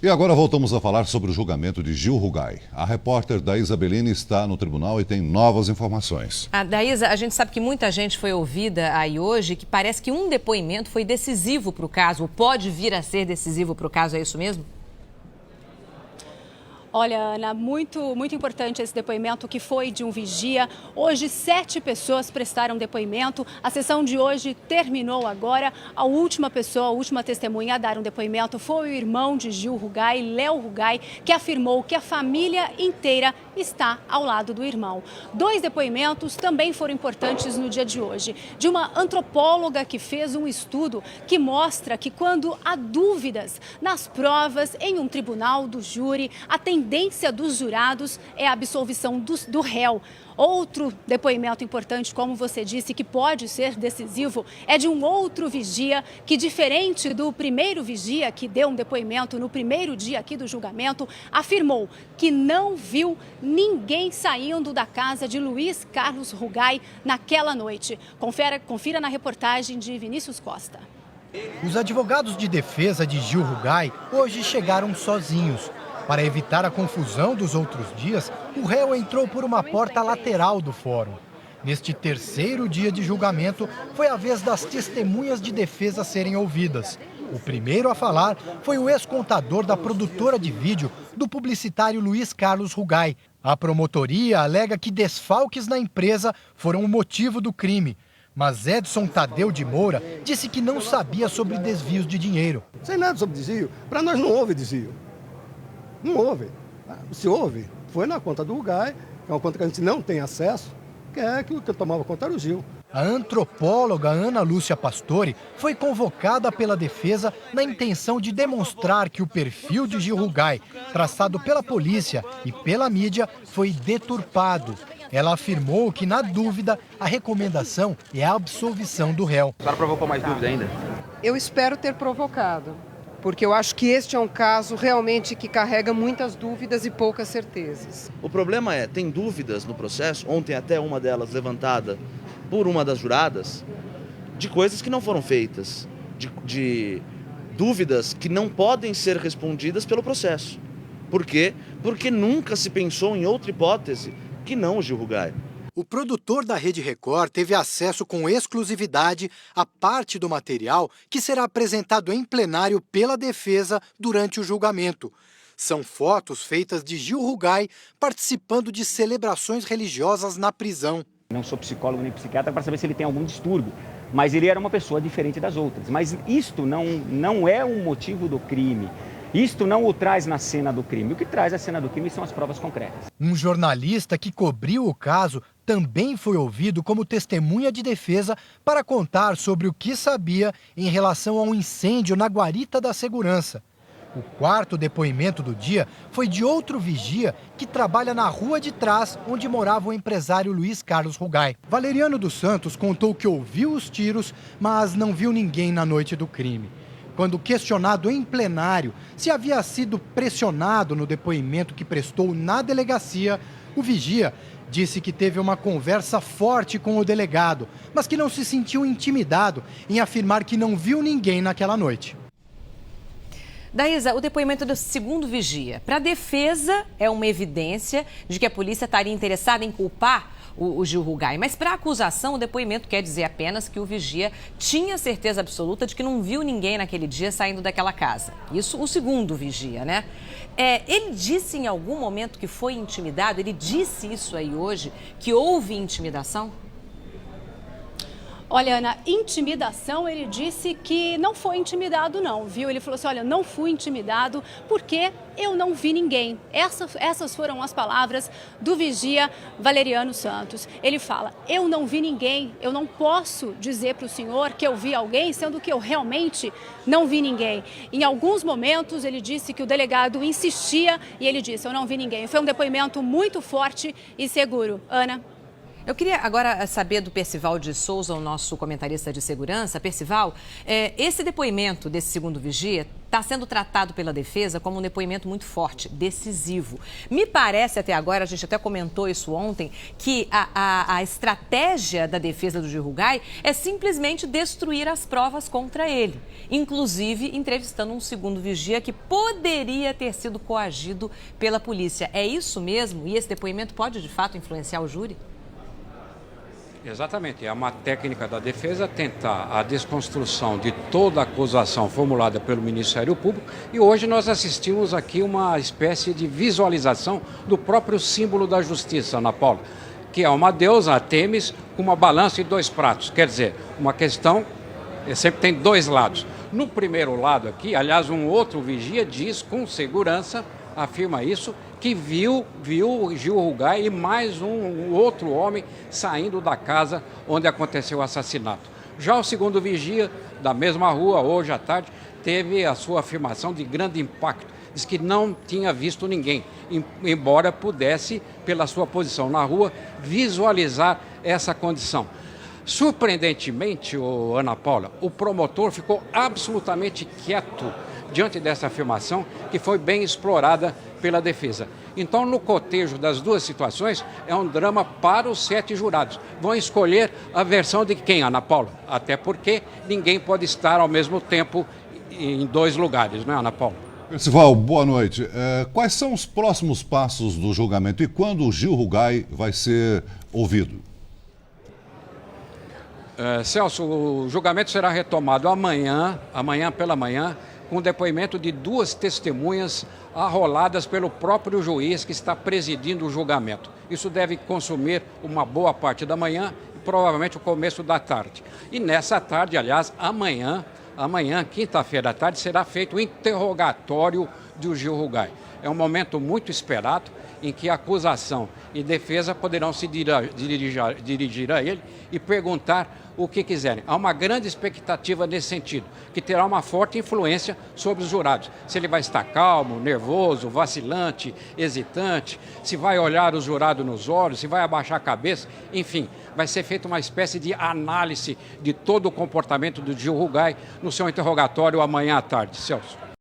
E agora voltamos a falar sobre o julgamento de Gil Rugai. A repórter Daísa Bellini está no tribunal e tem novas informações. Daísa, a gente sabe que muita gente foi ouvida aí hoje, que parece que um depoimento foi decisivo para o caso, ou pode vir a ser decisivo para o caso, é isso mesmo? Olha, Ana, muito importante esse depoimento que foi de um vigia. Hoje, 7 pessoas prestaram depoimento. A sessão de hoje terminou agora. A última pessoa, a última testemunha a dar um depoimento foi o irmão de Gil Rugai, Léo Rugai, que afirmou que a família inteira está ao lado do irmão. 2 depoimentos também foram importantes no dia de hoje. De uma antropóloga que fez um estudo que mostra que quando há dúvidas nas provas em um tribunal do júri, a tendência dos jurados é a absolvição do réu. Outro depoimento importante, como você disse, que pode ser decisivo, é de um outro vigia que, diferente do primeiro vigia que deu um depoimento no primeiro dia aqui do julgamento, afirmou que não viu ninguém saindo da casa de Luiz Carlos Rugai naquela noite. Confira na reportagem de Vinícius Costa. Os advogados de defesa de Gil Rugai hoje chegaram sozinhos. Para evitar a confusão dos outros dias, o réu entrou por uma porta lateral do fórum. Neste terceiro dia de julgamento, foi a vez das testemunhas de defesa serem ouvidas. O primeiro a falar foi o ex-contador da produtora de vídeo do publicitário Luiz Carlos Rugai. A promotoria alega que desfalques na empresa foram o motivo do crime. Mas Edson Tadeu de Moura disse que não sabia sobre desvios de dinheiro. Sem nada sobre desvio. Para nós não houve desvio. Não houve. Se houve, foi na conta do Rugai, que é uma conta que a gente não tem acesso, que é que tomava conta era o Gil. A antropóloga Ana Lúcia Pastore foi convocada pela defesa na intenção de demonstrar que o perfil de Gil Rugai, traçado pela polícia e pela mídia, foi deturpado. Ela afirmou que, na dúvida, a recomendação é a absolvição do réu. A senhora provocou mais dúvida ainda? Eu espero ter provocado, porque eu acho que este é um caso realmente que carrega muitas dúvidas e poucas certezas. O problema é, tem dúvidas no processo, ontem até uma delas levantada por uma das juradas, de coisas que não foram feitas, de dúvidas que não podem ser respondidas pelo processo. Por quê? Porque nunca se pensou em outra hipótese que não o Gil Rugai. O produtor da Rede Record teve acesso com exclusividade a parte do material que será apresentado em plenário pela defesa durante o julgamento. São fotos feitas de Gil Rugai participando de celebrações religiosas na prisão. Não sou psicólogo nem psiquiatra para saber se ele tem algum distúrbio, mas ele era uma pessoa diferente das outras. Mas isto não é o motivo do crime. Isto não o traz na cena do crime. O que traz a cena do crime são as provas concretas. Um jornalista que cobriu o caso também foi ouvido como testemunha de defesa para contar sobre o que sabia em relação a um incêndio na guarita da segurança. O quarto depoimento do dia foi de outro vigia que trabalha na rua de trás onde morava o empresário Luiz Carlos Rugai. Valeriano dos Santos contou que ouviu os tiros, mas não viu ninguém na noite do crime. Quando questionado em plenário se havia sido pressionado no depoimento que prestou na delegacia, o vigia disse que teve uma conversa forte com o delegado, mas que não se sentiu intimidado em afirmar que não viu ninguém naquela noite. Daísa, o depoimento do segundo vigia. Para a defesa, é uma evidência de que a polícia estaria interessada em culpar o Gil Rugai. Mas para a acusação, o depoimento quer dizer apenas que o vigia tinha certeza absoluta de que não viu ninguém naquele dia saindo daquela casa. Isso o segundo vigia, né? Ele disse em algum momento que foi intimidado? Ele disse isso aí hoje, que houve intimidação? Olha, na intimidação, ele disse que não foi intimidado não, viu? Ele falou assim, olha, não fui intimidado porque eu não vi ninguém. Essas foram as palavras do vigia Valeriano Santos. Ele fala, eu não vi ninguém, eu não posso dizer para o senhor que eu vi alguém, sendo que eu realmente não vi ninguém. Em alguns momentos, ele disse que o delegado insistia e ele disse, eu não vi ninguém. Foi um depoimento muito forte e seguro. Ana? Eu queria agora saber do Percival de Souza, o nosso comentarista de segurança. Percival, esse depoimento desse segundo vigia está sendo tratado pela defesa como um depoimento muito forte, decisivo. Me parece até agora, a gente até comentou isso ontem, que a estratégia da defesa do Gil Rugai é simplesmente destruir as provas contra ele, inclusive entrevistando um segundo vigia que poderia ter sido coagido pela polícia. É isso mesmo? E esse depoimento pode, de fato, influenciar o júri? Exatamente, é uma técnica da defesa tentar a desconstrução de toda a acusação formulada pelo Ministério Público, e hoje nós assistimos aqui uma espécie de visualização do próprio símbolo da justiça, Ana Paula, que é uma deusa, Artemis, com uma balança e dois pratos. Quer dizer, uma questão sempre tem dois lados. No primeiro lado aqui, aliás, um outro vigia diz com segurança, afirma isso, que viu o Gil Rugai e mais um outro homem saindo da casa onde aconteceu o assassinato. Já o segundo vigia, da mesma rua, hoje à tarde, teve a sua afirmação de grande impacto. Diz que não tinha visto ninguém, embora pudesse, pela sua posição na rua, visualizar essa condição. Surpreendentemente, Ana Paula, o promotor ficou absolutamente quieto diante dessa afirmação, que foi bem explorada pela defesa. Então, no cotejo das duas situações, é um drama para os 7 jurados. Vão escolher a versão de quem, Ana Paula? Até porque ninguém pode estar ao mesmo tempo em 2 lugares, não é, Ana Paula? Percival, boa noite. Quais são os próximos passos do julgamento e quando o Gil Rugai vai ser ouvido? Celso, o julgamento será retomado amanhã pela manhã, com o depoimento de 2 testemunhas arroladas pelo próprio juiz que está presidindo o julgamento. Isso deve consumir uma boa parte da manhã e provavelmente o começo da tarde. E nessa tarde, aliás, amanhã, quinta-feira à tarde, será feito o interrogatório do Gil Rugai. É um momento muito esperado em que a acusação e defesa poderão se dirigir a ele e perguntar o que quiserem. Há uma grande expectativa nesse sentido, que terá uma forte influência sobre os jurados. Se ele vai estar calmo, nervoso, vacilante, hesitante, se vai olhar o jurado nos olhos, se vai abaixar a cabeça, enfim, vai ser feita uma espécie de análise de todo o comportamento do Gil Rugai no seu interrogatório amanhã à tarde. Celso.